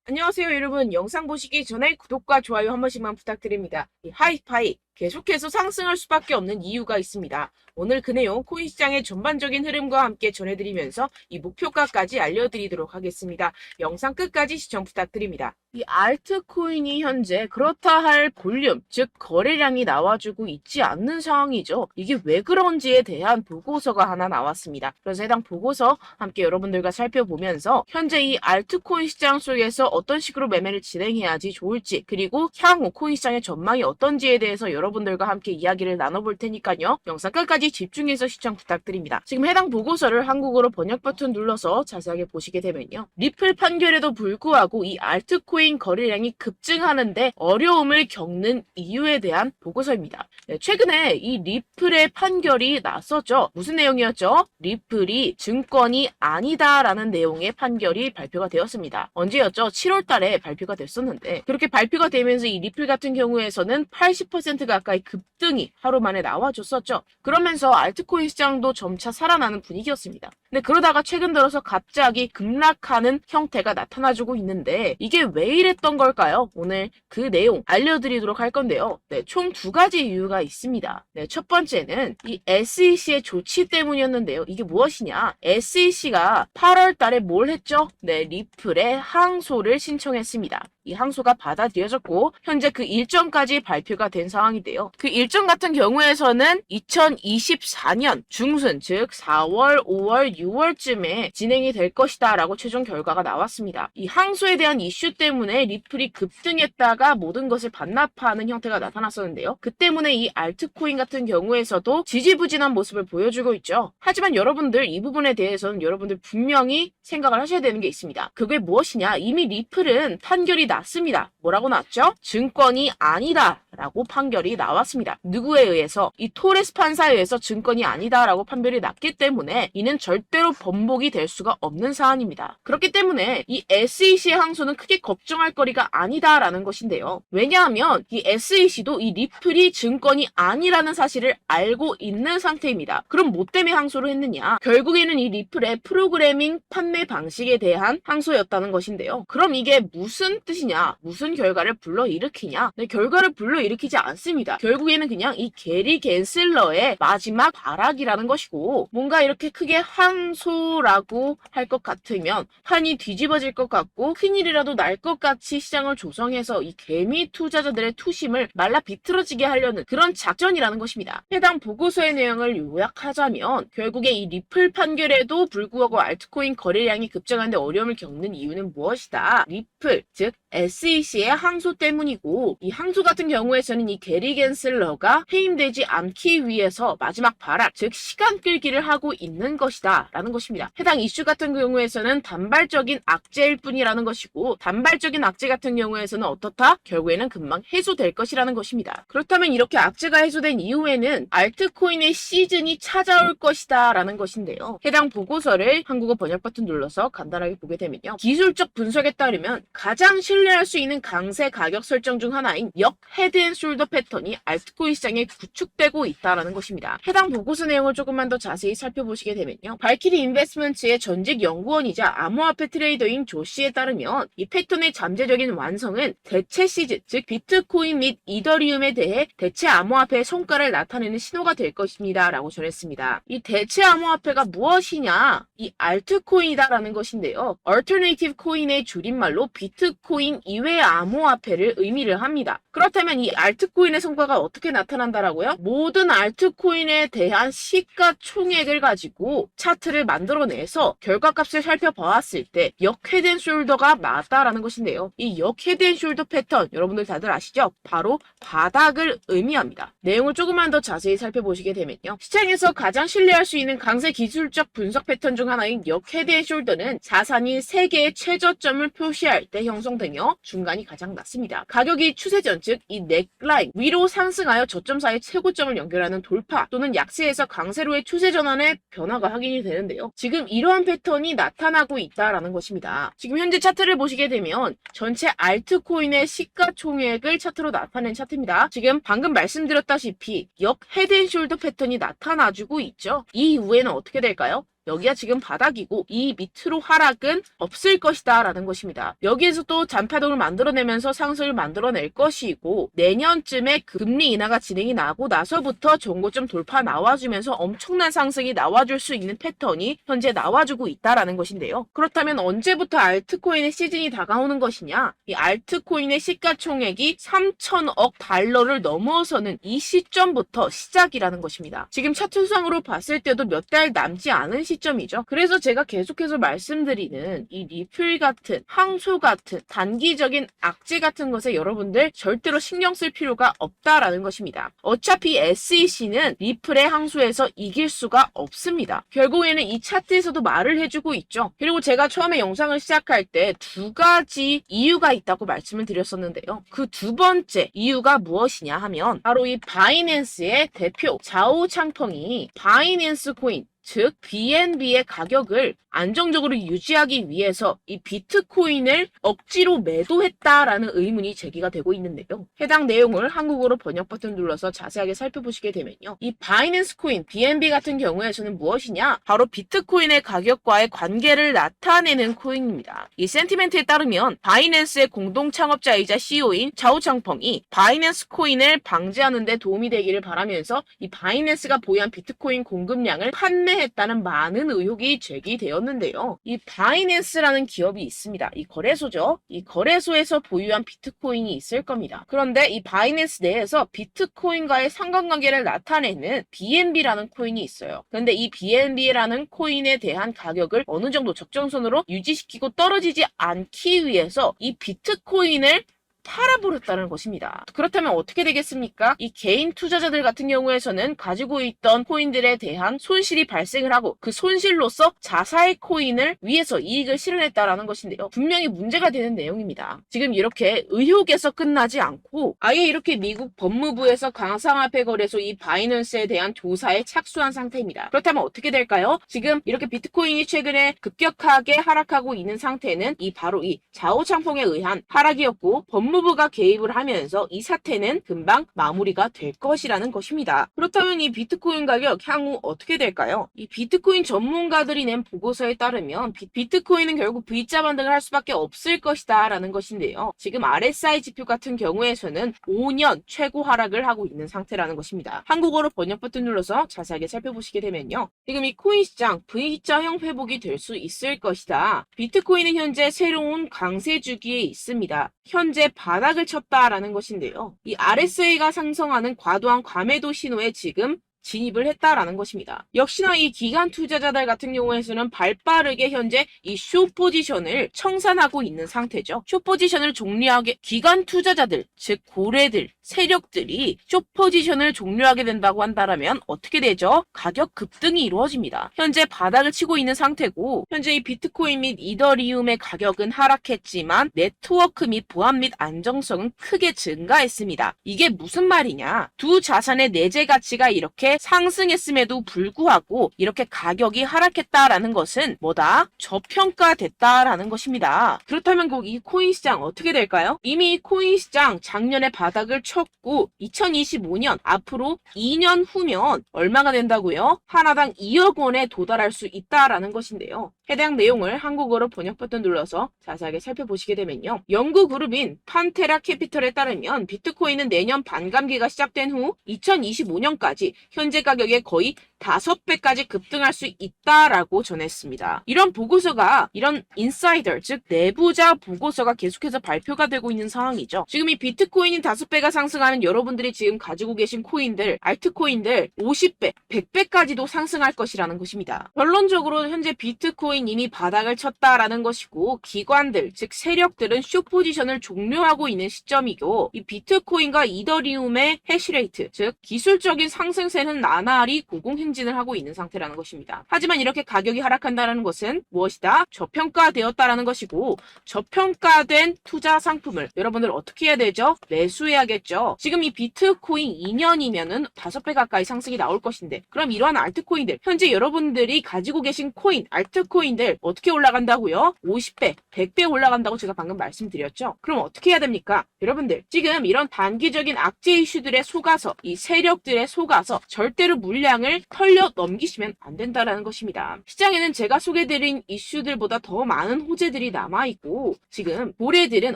안녕하세요 여러분. 영상 보시기 전에 구독과 좋아요 한 번씩만 부탁드립니다. 이 하이파이 계속해서 상승할 수밖에 없는 이유가 있습니다. 오늘 그 내용 코인 시장의 전반적인 흐름과 함께 전해드리면서 이 목표가까지 알려드리도록 하겠습니다. 영상 끝까지 시청 부탁드립니다. 이 알트코인이 현재 그렇다 할 볼륨, 즉 거래량이 나와주고 있지 않는 상황이죠. 이게 왜 그런지에 대한 보고서가 하나 나왔습니다. 그래서 해당 보고서 함께 여러분들과 살펴보면서 현재 이 알트코인 시장 속에서 어떤 식으로 매매를 진행해야지 좋을지, 그리고 향후 코인 시장의 전망이 어떤지에 대해서 여러분들과 함께 이야기를 나눠볼 테니까요. 영상 끝까지 집중해서 시청 부탁드립니다. 지금 해당 보고서를 한국어로 번역 버튼 눌러서 자세하게 보시게 되면요. 리플 판결에도 불구하고 이 알트코인 거래량이 급증하는데 어려움을 겪는 이유에 대한 보고서입니다. 최근에 이 리플의 판결이 났었죠. 무슨 내용이었죠? 리플이 증권이 아니다라는 내용의 판결이 발표가 되었습니다. 언제였죠? 7월 달에 발표가 됐었는데, 그렇게 발표가 되면서 이 리플 같은 경우에서는 80% 가까이 급등이 하루 만에 나와줬었죠. 그러면서 알트코인 시장도 점차 살아나는 분위기였습니다. 근데 그러다가 최근 들어서 갑자기 급락하는 형태가 나타나주고 있는데, 이게 왜 이랬던 걸까요? 오늘 그 내용 알려드리도록 할 건데요. 총 두 가지 이유가 있습니다. 첫 번째는 이 SEC의 조치 때문이었는데요. 이게 무엇이냐? SEC가 8월 달에 뭘 했죠? 리플의 항소를 신청했습니다. 이 항소가 받아들여졌고 현재 그 일정까지 발표가 된 상황인데요. 그 일정 같은 경우에서는 2024년 중순, 즉 4월, 5월, 6월쯤에 진행이 될 것이다 라고 최종 결과가 나왔습니다. 이 항소에 대한 이슈 때문에 리플이 급등했다가 모든 것을 반납하는 형태가 나타났었는데요. 그 때문에 이 알트코인 같은 경우에서도 지지부진한 모습을 보여주고 있죠. 하지만 여러분들 이 부분에 대해서는 여러분들 분명히 생각을 하셔야 되는 게 있습니다. 그게 무엇이냐? 이미 리플은 판결이 났습니다. 뭐라고 났죠? 증권이 아니다 라고 판결이 나왔습니다. 누구에 의해서? 이 토레스 판사에 의해서 증권이 아니다 라고 판결이 났기 때문에 이는 절대로 번복이 될 수가 없는 사안입니다. 그렇기 때문에 이 SEC의 항소는 크게 걱정할 거리가 아니다 라는 것인데요. 왜냐하면 이 SEC도 이 리플이 증권이 아니라는 사실을 알고 있는 상태입니다. 그럼 뭐 때문에 항소를 했느냐? 결국에는 이 리플의 프로그래밍 판매 방식에 대한 항소였다는 것인데요. 그럼 이게 무슨 뜻이냐? 무슨 결과를 불러일으키냐? 결과를 불러일으키지 않습니다. 결국에는 그냥 이 게리 겐슬러의 마지막 발악이라는 것이고, 뭔가 이렇게 크게 항소라고 할 것 같으면 판이 뒤집어질 것 같고 큰일이라도 날 것 같이 시장을 조성해서 이 개미 투자자들의 투심을 말라 비틀어지게 하려는 그런 작전이라는 것입니다. 해당 보고서의 내용을 요약하자면 결국에 이 리플 판결에도 불구하고 알트코인 거래량이 급증하는데 어려움을 겪는 이유는 무엇이다? 리플, 즉 SEC의 항소 때문이고, 이 항소 같은 경우에서는 이 게리 겐슬러가 해임되지 않기 위해서 마지막 발악, 즉 시간 끌기를 하고 있는 것이다 라는 것입니다. 해당 이슈 같은 경우에서는 단발적인 악재일 뿐이라는 것이고, 단발적인 악재 같은 경우에서는 어떻다? 결국에는 금방 해소될 것이라는 것입니다. 그렇다면 이렇게 악재가 해소된 이후에는 알트코인의 시즌이 찾아올 것이다 라는 것인데요. 해당 보고서를 한국어 번역 버튼 눌러서 간단하게 보게 되면요. 기술적 분석에 따르면 가장 신뢰할 수 있는 강세 가격 설정 중 하나인 역 헤드앤숄더 패턴이 알트코인 시장에 구축되고 있다는 것입니다. 해당 보고서 내용을 조금만 더 자세히 살펴보시게 되면요. 발키리 인베스트먼트의 전직 연구원이자 암호화폐 트레이더인 조 씨에 따르면 이 패턴의 잠재적인 완성은 대체 시즌, 즉 비트코인 및 이더리움에 대해 대체 암호화폐의 성과를 나타내는 신호가 될 것입니다 라고 전했습니다. 이 대체 암호화폐가 무엇이냐? 이 알트코인이다라는 것인데요. 얼터네이티브 코인의 줄임말로 비트코인 이외의 암호화폐를 의미를 합니다. 그렇다면 이 알트코인의 성과가 어떻게 나타난다라고요? 모든 알트코인에 대한 시가총액을 가지고 차트를 만들어내서 결과값을 살펴보았을 때 역 헤드앤숄더가 맞다라는 것인데요. 이 역 헤드앤숄더 패턴 여러분들 다들 아시죠? 바로 바닥을 의미합니다. 내용을 조금만 더 자세히 살펴보시게 되면요. 시장에서 가장 신뢰할 수 있는 강세 기술적 분석 패턴 중 하나인 역 헤드앤숄더는 자산이 3개의 최저점을 표시할 때 형성되며 중간이 가장 낮습니다. 가격이 추세전, 즉 이 넥라인 위로 상승하여 저점 사이 최고점을 연결하는 돌파 또는 약세에서 강세로의 추세 전환의 변화가 확인이 되는데요. 지금 이러한 패턴이 나타나고 있다라는 것입니다. 지금 현재 차트를 보시게 되면 전체 알트코인의 시가총액을 차트로 나타낸 차트입니다. 지금 방금 말씀드렸다시피 역 헤드앤숄더 패턴이 나타나주고 있죠. 이 이후에는 어떻게 될까요? 여기가 지금 바닥이고 이 밑으로 하락은 없을 것이다 라는 것입니다. 여기에서 또 잔파동을 만들어내면서 상승을 만들어낼 것이고 내년쯤에 금리 인하가 진행이 나고 나서부터 전고점 돌파 나와주면서 엄청난 상승이 나와줄 수 있는 패턴이 현재 나와주고 있다라는 것인데요. 그렇다면 언제부터 알트코인의 시즌이 다가오는 것이냐? 이 알트코인의 시가총액이 3천억 달러를 넘어서는 이 시점부터 시작이라는 것입니다. 지금 차트상으로 봤을 때도 몇 달 남지 않은 시점이죠. 그래서 제가 계속해서 말씀드리는 이 리플 같은 항소 같은 단기적인 악재 같은 것에 여러분들 절대로 신경 쓸 필요가 없다라는 것입니다. 어차피 SEC는 리플의 항소에서 이길 수가 없습니다. 결국에는 이 차트에서도 말을 해주고 있죠. 그리고 제가 처음에 영상을 시작할 때 두 가지 이유가 있다고 말씀을 드렸었는데요. 그 두 번째 이유가 무엇이냐 하면 바로 이 바이낸스의 대표 자오 창펑이 바이낸스 코인 즉 BNB의 가격을 안정적으로 유지하기 위해서 이 비트코인을 억지로 매도했다라는 의문이 제기가 되고 있는데요. 해당 내용을 한국어로 번역 버튼 눌러서 자세하게 살펴보시게 되면요. 이 바이낸스 코인 BNB 같은 경우에서는 무엇이냐? 바로 비트코인의 가격과의 관계를 나타내는 코인입니다. 이 센티멘트에 따르면 바이낸스의 공동 창업자이자 CEO인 자오 창펑이 바이낸스 코인을 방지하는 데 도움이 되기를 바라면서 이 바이낸스가 보유한 비트코인 공급량을 판매했다는 많은 의혹이 제기되었는데요. 이 바이낸스라는 기업이 있습니다. 이 거래소죠. 이 거래소에서 보유한 비트코인이 있을 겁니다. 그런데 이 바이낸스 내에서 비트코인과의 상관관계를 나타내는 BNB라는 코인이 있어요. 그런데 이 BNB라는 코인에 대한 가격을 어느 정도 적정선으로 유지시키고 떨어지지 않기 위해서 이 비트코인을 팔아버렸다는 것입니다. 그렇다면 어떻게 되겠습니까? 이 개인 투자자들 같은 경우에서는 가지고 있던 코인들에 대한 손실이 발생을 하고 그 손실로서 자사의 코인을 위해서 이익을 실현했다라는 것인데요. 분명히 문제가 되는 내용입니다. 지금 이렇게 의혹에서 끝나지 않고 아예 이렇게 미국 법무부에서 가상화폐 거래소 이 바이낸스에 대한 조사에 착수한 상태입니다. 그렇다면 어떻게 될까요? 지금 이렇게 비트코인이 최근에 급격하게 하락하고 있는 상태는 바로 이 자오 창펑에 의한 하락이었고 법무부가 개입을 하면서 이 사태는 금방 마무리가 될 것이라는 것입니다. 그렇다면 이 비트코인 가격 향후 어떻게 될까요? 이 비트코인 전문가들이 낸 보고서에 따르면 비트코인은 결국 V자 반등을 할 수밖에 없을 것이다 라는 것인데요. 지금 RSI 지표 같은 경우에서는 5년 최고 하락을 하고 있는 상태라는 것입니다. 한국어로 번역 버튼 눌러서 자세하게 살펴보시게 되면요. 지금 이 코인 시장 V자형 회복이 될 수 있을 것이다. 비트코인은 현재 새로운 강세 주기에 있습니다. 현재 바닥을 쳤다라는 것인데요. 이 RSI가 상승하는 과도한 과매도 신호에 지금 진입을 했다라는 것입니다. 역시나 이 기관 투자자들 같은 경우에서는 발빠르게 현재 이 숏 포지션을 청산하고 있는 상태죠. 숏 포지션을 종료하게 기관 투자자들, 즉 고래들, 세력들이 숏 포지션을 종료하게 된다고 한다면 어떻게 되죠? 가격 급등이 이루어집니다. 현재 바닥을 치고 있는 상태고 현재 이 비트코인 및 이더리움의 가격은 하락했지만 네트워크 및 보안 및 안정성은 크게 증가했습니다. 이게 무슨 말이냐? 두 자산의 내재 가치가 이렇게 상승했음에도 불구하고 이렇게 가격이 하락했다라는 것은 뭐다? 저평가됐다라는 것입니다. 그렇다면 이 코인 시장 어떻게 될까요? 이미 이 코인 시장 작년에 바닥을 쳤고 2025년 앞으로 2년 후면 얼마가 된다고요? 하나당 2억 원에 도달할 수 있다라는 것인데요. 해당 내용을 한국어로 번역 버튼 눌러서 자세하게 살펴보시게 되면요. 연구 그룹인 판테라 캐피털에 따르면 비트코인은 내년 반감기가 시작된 후 2025년까지 현재 가격의 거의 5배까지 급등할 수 있다라고 전했습니다. 이런 보고서가 이런 인사이더 즉 내부자 보고서가 계속해서 발표가 되고 있는 상황이죠. 지금 이 비트코인이 5배가 상승하는 여러분들이 지금 가지고 계신 코인들, 알트코인들 50배, 100배까지도 상승할 것이라는 것입니다. 결론적으로 현재 비트코인 이미 바닥을 쳤다라는 것이고 기관들 즉 세력들은 숏 포지션을 종료하고 있는 시점이고 이 비트코인과 이더리움의 해시레이트 즉 기술적인 상승세는 나날이 고공행진을 하고 있는 상태라는 것입니다. 하지만 이렇게 가격이 하락한다는 것은 무엇이다? 저평가되었다라는 것이고 저평가된 투자 상품을 여러분들 어떻게 해야 되죠? 매수해야겠죠. 지금 이 비트코인 2년이면은 5배 가까이 상승이 나올 것인데 그럼 이러한 알트코인들 현재 여러분들이 가지고 계신 코인, 알트코인 코인들 어떻게 올라간다고요? 50배, 100배 올라간다고 제가 방금 말씀드렸죠? 그럼 어떻게 해야 됩니까? 여러분들, 지금 이런 단기적인 악재 이슈들에 속아서, 이 세력들에 속아서 절대로 물량을 털려 넘기시면 안 된다라는 것입니다. 시장에는 제가 소개드린 이슈들보다 더 많은 호재들이 남아있고, 지금 고래들은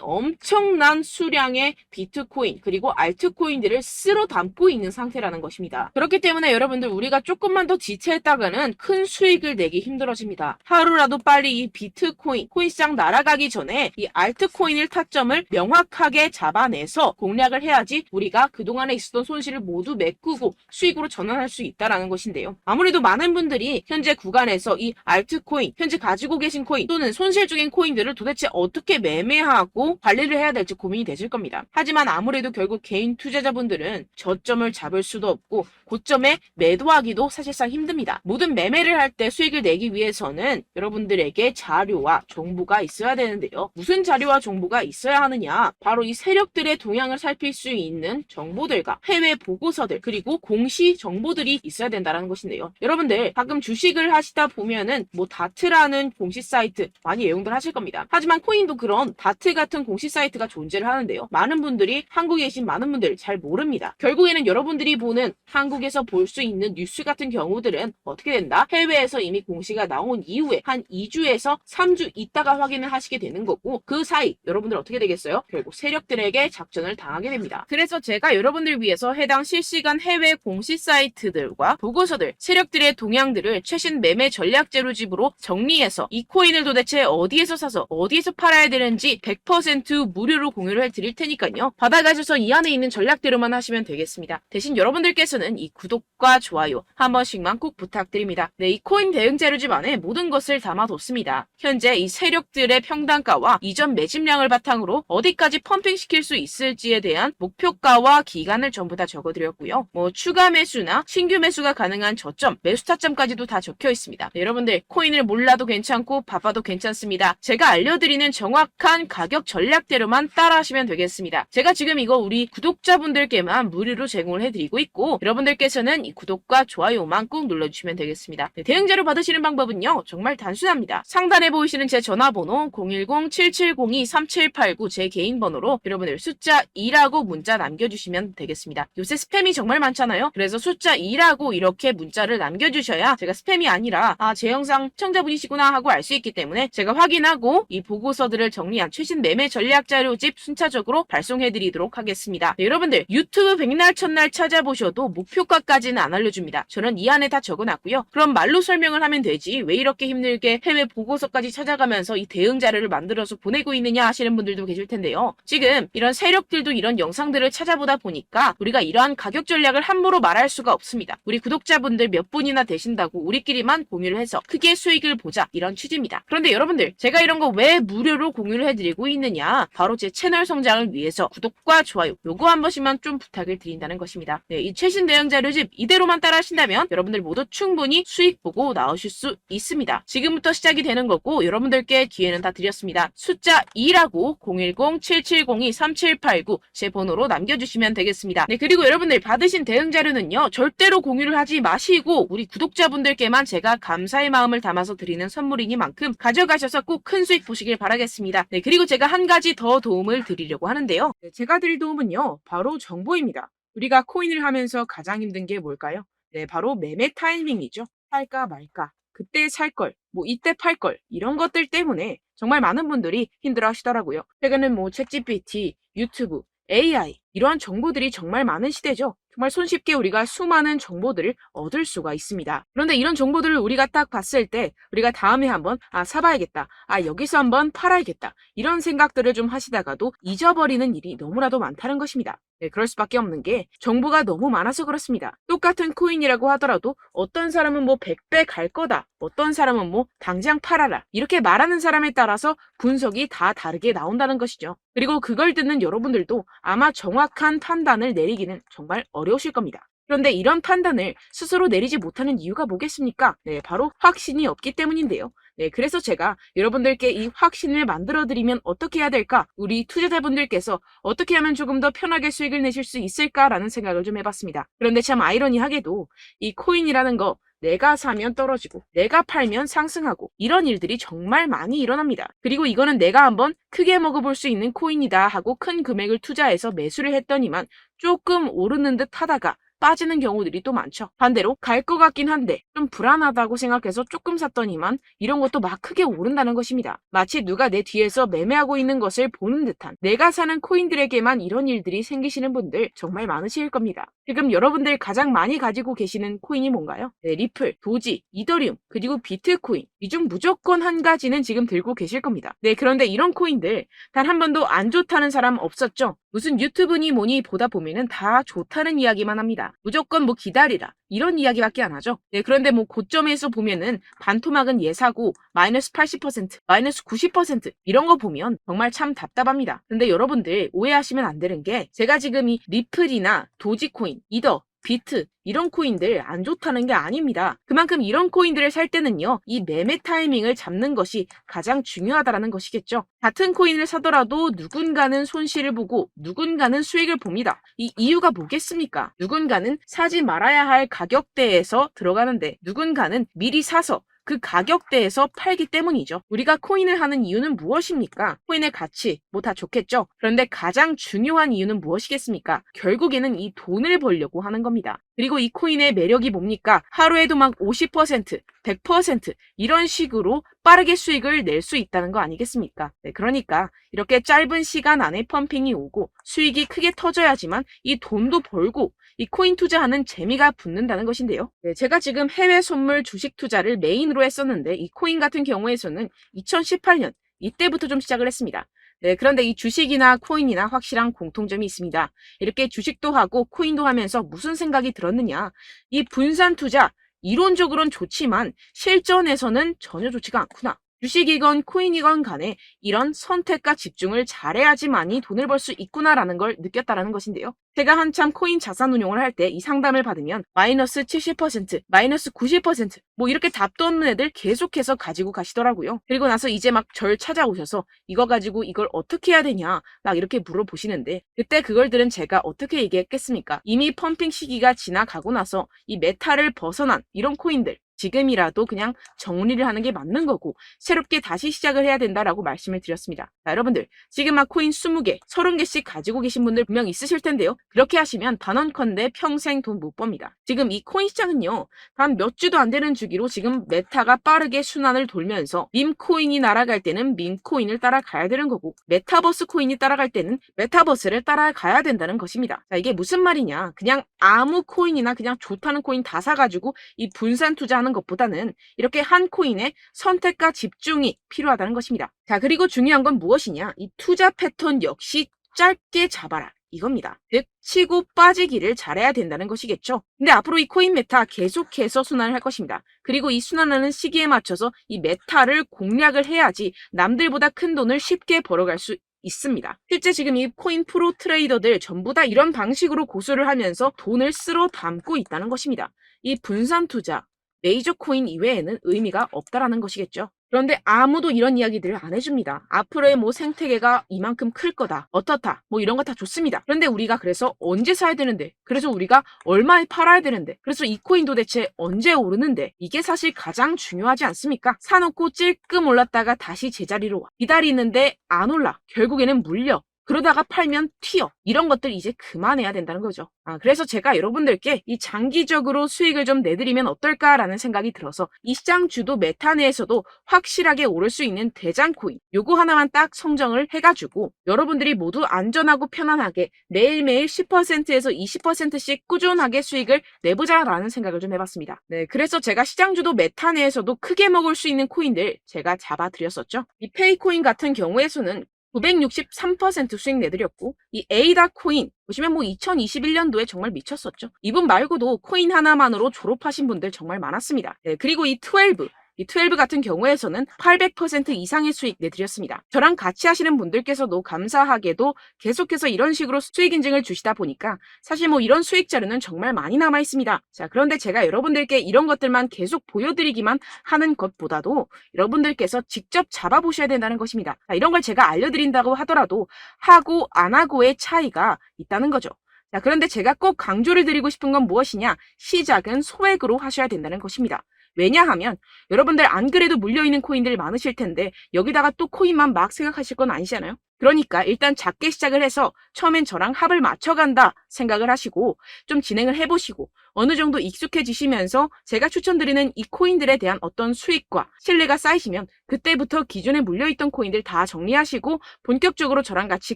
엄청난 수량의 비트코인 그리고 알트코인들을 쓸어 담고 있는 상태라는 것입니다. 그렇기 때문에 여러분들, 우리가 조금만 더 지체했다가는 큰 수익을 내기 힘들어집니다. 하루라도 빨리 이 비트코인, 코인시장 날아가기 전에 이 알트코인을 타점을 명확하게 잡아내서 공략을 해야지 우리가 그동안에 있었던 손실을 모두 메꾸고 수익으로 전환할 수 있다는 것인데요. 아무래도 많은 분들이 현재 구간에서 이 알트코인, 현재 가지고 계신 코인 또는 손실 중인 코인들을 도대체 어떻게 매매하고 관리를 해야 될지 고민이 되실 겁니다. 하지만 아무래도 결국 개인 투자자분들은 저점을 잡을 수도 없고 고점에 매도하기도 사실상 힘듭니다. 모든 매매를 할 때 수익을 내기 위해서는 여러분들에게 자료와 정보가 있어야 되는데요. 무슨 자료와 정보가 있어야 하느냐? 바로 이 세력들의 동향을 살필 수 있는 정보들과 해외 보고서들 그리고 공시 정보들이 있어야 된다는 것인데요. 여러분들 가끔 주식을 하시다 보면은 뭐 다트라는 공시 사이트 많이 애용들 하실 겁니다. 하지만 코인도 그런 다트 같은 공시 사이트가 존재를 하는데요. 많은 분들이 한국에 계신 많은 분들 잘 모릅니다. 결국에는 여러분들이 보는 한국에서 볼 수 있는 뉴스 같은 경우들은 어떻게 된다? 해외에서 이미 공시가 나온 이후에 한 2주에서 3주 있다가 확인을 하시게 되는 거고, 그 사이 여러분들 어떻게 되겠어요? 결국 세력들에게 작전을 당하게 됩니다. 그래서 제가 여러분들 위해서 해당 실시간 해외 공시 사이트들과 보고서들, 세력들의 동향들을 최신 매매 전략 재료집으로 정리해서 이 코인을 도대체 어디에서 사서 어디에서 팔아야 되는지 100% 무료로 공유를 해드릴 테니까요. 받아가셔서 이 안에 있는 전략대로만 하시면 되겠습니다. 대신 여러분들께서는 이 구독과 좋아요 한 번씩만 꼭 부탁드립니다. 네, 이 코인 대응 재료집 안에 모든 것을 담아뒀습니다. 현재 이 세력들의 평단가와 이전 매집량을 바탕으로 어디까지 펌핑시킬 수 있을지에 대한 목표가와 기간을 전부 다 적어드렸고요. 뭐 추가 매수나 신규 매수가 가능한 저점, 매수 타점까지도 다 적혀 있습니다. 네, 여러분들 코인을 몰라도 괜찮고 바빠도 괜찮습니다. 제가 알려드리는 정확한 가격 전략대로만 따라하시면 되겠습니다. 제가 지금 이거 우리 구독자분들께만 무료로 제공을 해드리고 있고, 여러분들께서는 이 구독과 좋아요만 꼭 눌러주시면 되겠습니다. 네, 대응 자료 받으시는 방법은요 정말 단순합니다. 상단에 보이시는 제 전화번호 010-7702-3789 제 개인 번호로 여러분들 숫자 2라고 문자 남겨주시면 되겠습니다. 요새 스팸이 정말 많잖아요. 그래서 숫자 2라고 이렇게 문자를 남겨주셔야 제가 스팸이 아니라 제 영상 시청자분이시구나 하고 알 수 있기 때문에 제가 확인하고 이 보고서들을 정리한 최신 매매 전략 자료집 순차적으로 발송해드리도록 하겠습니다. 네, 여러분들 유튜브 백날 첫날 찾아보셔도 목표가까지는 안 알려줍니다. 저는 이 안에 다 적어놨고요. 그럼 말로 설명을 하면 되지 왜 이렇게 힘들게 해외 보고서까지 찾아가면서 이 대응 자료를 만들어서 보내고 있느냐 하시는 분들도 계실 텐데요. 지금 이런 세력들도 이런 영상들을 찾아보다 보니까 우리가 이러한 가격 전략을 함부로 말할 수가 없습니다. 우리 구독자분들 몇 분이나 되신다고 우리끼리만 공유를 해서 크게 수익을 보자, 이런 취지입니다. 그런데 여러분들, 제가 이런 거 왜 무료로 공유를 해드리고 있느냐? 바로 제 채널 성장을 위해서 구독과 좋아요 요거 한 번씩만 좀 부탁을 드린다는 것입니다. 네, 이 최신 대응 자료집 이대로만 따라 하신다면 여러분들 모두 충분히 수익 보고 나오실 수 있습니다. 지금부터 시작이 되는 거고 여러분들께 기회는 다 드렸습니다. 숫자 2라고 010-7702-3789 제 번호로 남겨주시면 되겠습니다. 네, 그리고 여러분들 받으신 대응 자료는요 절대로 공유를 하지 마시고 우리 구독자분들께만 제가 감사의 마음을 담아서 드리는 선물이니만큼 가져가셔서 꼭 큰 수익 보시길 바라겠습니다. 네, 그리고 제가 한 가지 더 도움을 드리려고 하는데요. 네, 제가 드릴 도움은요 바로 정보입니다. 우리가 코인을 하면서 가장 힘든 게 뭘까요? 네, 바로 매매 타이밍이죠. 살까 말까, 그때 살 걸, 뭐 이때 팔 걸, 이런 것들 때문에 정말 많은 분들이 힘들어 하시더라고요. 최근은 뭐 챗GPT, 유튜브, AI 이러한 정보들이 정말 많은 시대죠. 정말 손쉽게 우리가 수많은 정보들을 얻을 수가 있습니다. 그런데 이런 정보들을 우리가 딱 봤을 때 우리가 다음에 한번 사봐야겠다, 여기서 한번 팔아야겠다, 이런 생각들을 좀 하시다가도 잊어버리는 일이 너무나도 많다는 것입니다. 네, 그럴 수밖에 없는 게 정보가 너무 많아서 그렇습니다. 똑같은 코인이라고 하더라도 어떤 사람은 뭐 100배 갈 거다, 어떤 사람은 뭐 당장 팔아라, 이렇게 말하는 사람에 따라서 분석이 다 다르게 나온다는 것이죠. 그리고 그걸 듣는 여러분들도 아마 정확한 판단을 내리기는 정말 어려우실 겁니다. 그런데 이런 판단을 스스로 내리지 못하는 이유가 뭐겠습니까? 네, 바로 확신이 없기 때문인데요. 네, 그래서 제가 여러분들께 이 확신을 만들어드리면 어떻게 해야 될까? 우리 투자자분들께서 어떻게 하면 조금 더 편하게 수익을 내실 수 있을까라는 생각을 좀 해봤습니다. 그런데 참 아이러니하게도 이 코인이라는 거 내가 사면 떨어지고 내가 팔면 상승하고 이런 일들이 정말 많이 일어납니다. 그리고 이거는 내가 한번 크게 먹어볼 수 있는 코인이다 하고 큰 금액을 투자해서 매수를 했더니만 조금 오르는 듯 하다가 빠지는 경우들이 또 많죠. 반대로 갈 것 같긴 한데 좀 불안하다고 생각해서 조금 샀더니만 이런 것도 막 크게 오른다는 것입니다. 마치 누가 내 뒤에서 매매하고 있는 것을 보는 듯한, 내가 사는 코인들에게만 이런 일들이 생기시는 분들 정말 많으실 겁니다. 지금 여러분들 가장 많이 가지고 계시는 코인이 뭔가요? 네, 리플, 도지, 이더리움, 그리고 비트코인. 이 중 무조건 한 가지는 지금 들고 계실 겁니다. 네, 그런데 이런 코인들 단 한 번도 안 좋다는 사람 없었죠? 무슨 유튜브니 뭐니 보다 보면은 다 좋다는 이야기만 합니다. 무조건 뭐 기다리라 이런 이야기밖에 안 하죠. 네, 그런데 뭐 고점에서 보면은 반토막은 예사고 마이너스 80%, 마이너스 90% 이런 거 보면 정말 참 답답합니다. 근데 여러분들 오해하시면 안 되는 게 제가 지금 이 리플이나 도지코인, 이더, 비트 이런 코인들 안 좋다는 게 아닙니다. 그만큼 이런 코인들을 살 때는요, 이 매매 타이밍을 잡는 것이 가장 중요하다는 것이겠죠. 같은 코인을 사더라도 누군가는 손실을 보고 누군가는 수익을 봅니다. 이 이유가 뭐겠습니까? 누군가는 사지 말아야 할 가격대에서 들어가는데 누군가는 미리 사서 그 가격대에서 팔기 때문이죠. 우리가 코인을 하는 이유는 무엇입니까? 코인의 가치, 뭐 다 좋겠죠? 그런데 가장 중요한 이유는 무엇이겠습니까? 결국에는 이 돈을 벌려고 하는 겁니다. 그리고 이 코인의 매력이 뭡니까? 하루에도 막 50%, 100% 이런 식으로 빠르게 수익을 낼 수 있다는 거 아니겠습니까? 네, 그러니까 이렇게 짧은 시간 안에 펌핑이 오고 수익이 크게 터져야지만 이 돈도 벌고 이 코인 투자하는 재미가 붙는다는 것인데요. 네, 제가 지금 해외 선물 주식 투자를 메인으로 했었는데 이 코인 같은 경우에서는 2018년 이때부터 좀 시작을 했습니다. 네, 그런데 이 주식이나 코인이나 확실한 공통점이 있습니다. 이렇게 주식도 하고 코인도 하면서 무슨 생각이 들었느냐? 이 분산 투자 이론적으로는 좋지만 실전에서는 전혀 좋지가 않구나. 주식이건 코인이건 간에 이런 선택과 집중을 잘해야지만이 돈을 벌 수 있구나라는 걸 느꼈다라는 것인데요. 제가 한참 코인 자산 운용을 할 때 이 상담을 받으면 마이너스 70%, 마이너스 90%, 뭐 이렇게 답도 없는 애들 계속해서 가지고 가시더라고요. 그리고 나서 이제 막 절 찾아오셔서 이거 가지고 이걸 어떻게 해야 되냐 막 이렇게 물어보시는데 그때 그걸 들은 제가 어떻게 얘기했겠습니까? 이미 펌핑 시기가 지나가고 나서 이 메타를 벗어난 이런 코인들 지금이라도 그냥 정리를 하는 게 맞는 거고 새롭게 다시 시작을 해야 된다라고 말씀을 드렸습니다. 자, 여러분들 지금 막 코인 20개, 30개씩 가지고 계신 분들 분명 있으실 텐데요. 그렇게 하시면 단언컨대 평생 돈 못 법니다. 지금 이 코인 시장은요. 단 몇 주도 안 되는 주기로 지금 메타가 빠르게 순환을 돌면서 밈코인이 날아갈 때는 밈코인을 따라가야 되는 거고 메타버스 코인이 따라갈 때는 메타버스를 따라가야 된다는 것입니다. 자, 이게 무슨 말이냐. 그냥 아무 코인이나 그냥 좋다는 코인 다 사가지고 이 분산 투자하는 것보다는 이렇게 한 코인에 선택과 집중이 필요하다는 것입니다. 자, 그리고 중요한 건 무엇이냐? 이 투자 패턴 역시 짧게 잡아라. 이겁니다. 즉 치고 빠지기를 잘해야 된다는 것이겠죠. 근데 앞으로 이 코인 메타 계속해서 순환을 할 것입니다. 그리고 이 순환하는 시기에 맞춰서 이 메타를 공략을 해야지 남들보다 큰 돈을 쉽게 벌어갈 수 있습니다. 실제 지금 이 코인 프로 트레이더들 전부 다 이런 방식으로 고수를 하면서 돈을 쓸어 담고 있다는 것입니다. 이 분산 투자, 메이저 코인 이외에는 의미가 없다라는 것이겠죠. 그런데 아무도 이런 이야기들을 안 해줍니다. 앞으로의 뭐 생태계가 이만큼 클 거다. 어떻다. 뭐 이런 거 다 좋습니다. 그런데 우리가 그래서 언제 사야 되는데? 그래서 우리가 얼마에 팔아야 되는데? 그래서 이 코인도 대체 언제 오르는데? 이게 사실 가장 중요하지 않습니까? 사놓고 찔끔 올랐다가 다시 제자리로 와. 기다리는데 안 올라. 결국에는 물려. 그러다가 팔면 튀어. 이런 것들 이제 그만해야 된다는 거죠. 그래서 제가 여러분들께 이 장기적으로 수익을 좀 내드리면 어떨까라는 생각이 들어서 이 시장 주도 메타 내에서도 확실하게 오를 수 있는 대장 코인 요거 하나만 딱 선정을 해가지고 여러분들이 모두 안전하고 편안하게 매일매일 10%에서 20%씩 꾸준하게 수익을 내보자라는 생각을 좀 해봤습니다. 네, 그래서 제가 시장 주도 메타 내에서도 크게 먹을 수 있는 코인들 제가 잡아드렸었죠. 이 페이코인 같은 경우에서는 963% 수익 내드렸고 이 에이다 코인 보시면 뭐 2021년도에 정말 미쳤었죠. 이분 말고도 코인 하나만으로 졸업하신 분들 정말 많았습니다. 네, 그리고 이 12 이 12 같은 경우에서는 800% 이상의 수익 내드렸습니다. 저랑 같이 하시는 분들께서도 감사하게도 계속해서 이런 식으로 수익 인증을 주시다 보니까 사실 뭐 이런 수익 자료는 정말 많이 남아 있습니다. 자, 그런데 제가 여러분들께 이런 것들만 계속 보여드리기만 하는 것보다도 여러분들께서 직접 잡아보셔야 된다는 것입니다. 자, 이런 걸 제가 알려드린다고 하더라도 하고 안 하고의 차이가 있다는 거죠. 자, 그런데 제가 꼭 강조를 드리고 싶은 건 무엇이냐? 시작은 소액으로 하셔야 된다는 것입니다. 왜냐하면 여러분들 안 그래도 물려있는 코인들 많으실 텐데 여기다가 또 코인만 막 생각하실 건 아니잖아요. 그러니까 일단 작게 시작을 해서 처음엔 저랑 합을 맞춰간다 생각을 하시고 좀 진행을 해보시고 어느 정도 익숙해지시면서 제가 추천드리는 이 코인들에 대한 어떤 수익과 신뢰가 쌓이시면 그때부터 기존에 물려있던 코인들 다 정리하시고 본격적으로 저랑 같이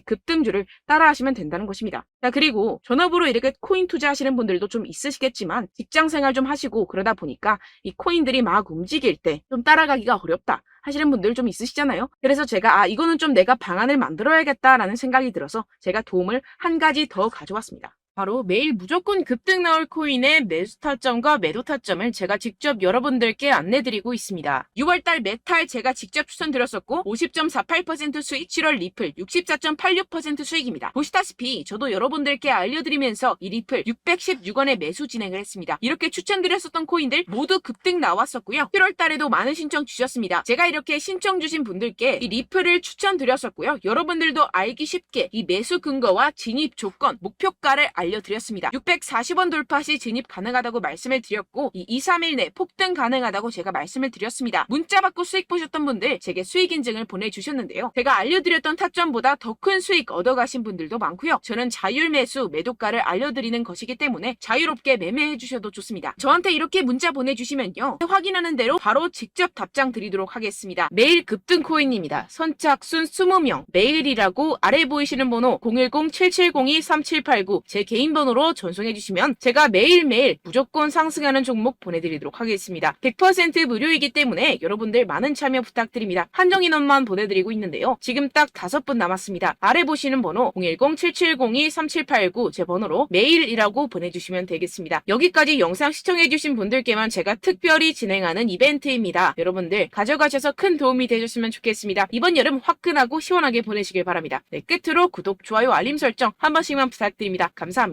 급등주를 따라하시면 된다는 것입니다. 자, 그리고 전업으로 이렇게 코인 투자하시는 분들도 좀 있으시겠지만 직장 생활 좀 하시고 그러다 보니까 이 코인들이 막 움직일 때 좀 따라가기가 어렵다 하시는 분들 좀 있으시잖아요. 그래서 제가 이거는 좀 내가 방안을 만들어야겠다라는 생각이 들어서 제가 도움을 한 가지 더 가져왔습니다. 바로 매일 무조건 급등 나올 코인의 매수 타점과 매도 타점을 제가 직접 여러분들께 안내드리고 있습니다. 6월달 메탈 제가 직접 추천드렸었고 50.48% 수익, 7월 리플 64.86% 수익입니다. 보시다시피 저도 여러분들께 알려드리면서 이 리플 616원에 매수 진행을 했습니다. 이렇게 추천드렸었던 코인들 모두 급등 나왔었고요. 7월달에도 많은 신청 주셨습니다. 제가 이렇게 신청 주신 분들께 이 리플을 추천드렸었고요. 여러분들도 알기 쉽게 이 매수 근거와 진입 조건, 목표가를 알려드렸습니다. 640원 돌파 시 진입 가능하다고 말씀을 드렸고 이 2, 3일 내 폭등 가능하다고 제가 말씀을 드렸습니다. 문자 받고 수익 보셨던 분들 제게 수익 인증을 보내주셨는데요. 제가 알려드렸던 타점보다 더 큰 수익 얻어가신 분들도 많고요. 저는 자율 매수, 매도가를 알려드리는 것이기 때문에 자유롭게 매매해 주셔도 좋습니다. 저한테 이렇게 문자 보내주시면요. 확인하는 대로 바로 직접 답장 드리도록 하겠습니다. 매일 급등 코인입니다. 선착순 20명, 매일이라고 아래 보이시는 번호 010-7702-3789 제 개인 번호로 전송해 주시면 제가 매일매일 무조건 상승하는 종목 보내드리도록 하겠습니다. 100% 무료이기 때문에 여러분들 많은 참여 부탁드립니다. 한정 인원만 보내드리고 있는데요. 지금 딱 5분 남았습니다. 아래 보시는 번호 010-7702-3789 제 번호로 매일이라고 보내주시면 되겠습니다. 여기까지 영상 시청해주신 분들께만 제가 특별히 진행하는 이벤트입니다. 여러분들 가져가셔서 큰 도움이 되셨으면 좋겠습니다. 이번 여름 화끈하고 시원하게 보내시길 바랍니다. 네, 끝으로 구독, 좋아요, 알림 설정 한 번씩만 부탁드립니다. 감사합니다.